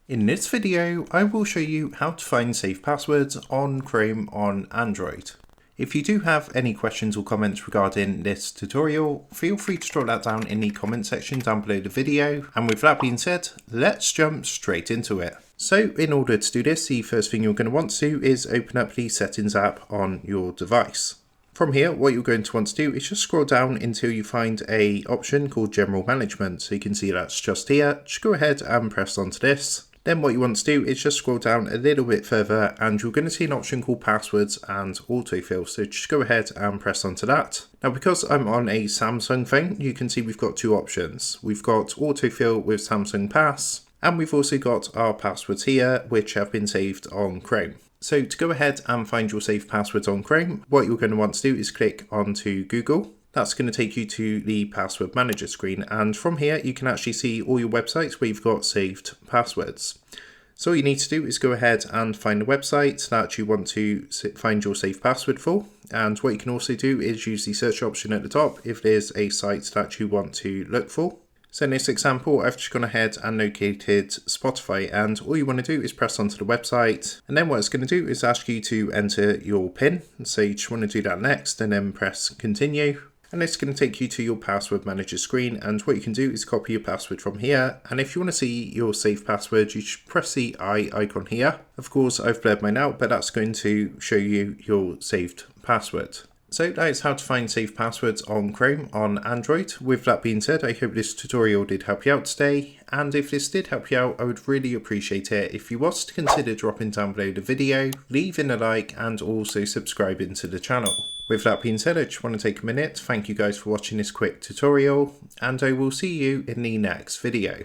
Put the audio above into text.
In this video, I will show you how to find safe passwords on Chrome on Android. If you do have any questions or comments regarding this tutorial, feel free to drop that down in the comment section down below the video. And with that being said, let's jump straight into it. So in order to do this, the first thing you're going to want to do is open up the settings app on your device. From here, what you're going to want to do is just scroll down until you find a option called General Management. So you can see that's just here. Just go ahead and press onto this. Then what you want to do is just scroll down a little bit further and you're going to see an option called Passwords and Autofill. So just go ahead and press onto that. Now because I'm on a Samsung phone, you can see we've got two options. We've got Autofill with Samsung Pass, and we've also got our passwords here which have been saved on Chrome. So to go ahead and find your saved passwords on Chrome, what you're going to want to do is click onto Google. That's going to take you to the password manager screen, and from here you can actually see all your websites where you've got saved passwords. So all you need to do is go ahead and find a website that you want to find your saved password for, and what you can also do is use the search option at the top if there's a site that you want to look for. So in this example, I've just gone ahead and located Spotify, and all you want to do is press onto the website, and then what it's going to do is ask you to enter your PIN. So you just want to do that next and then press continue. And it's going to take you to your password manager screen, and what you can do is copy your password from here. And if you want to see your saved password, you should press the eye icon here. Of course, I've blurred mine out, but that's going to show you your saved password. So that is how to find saved passwords on Chrome on Android. With that being said, I hope this tutorial did help you out today. And if this did help you out, I would really appreciate it if you was to consider dropping down below the video, leaving a like, and also subscribing to the channel. With that being said, I just want to take a minute to thank you guys for watching this quick tutorial, and I will see you in the next video.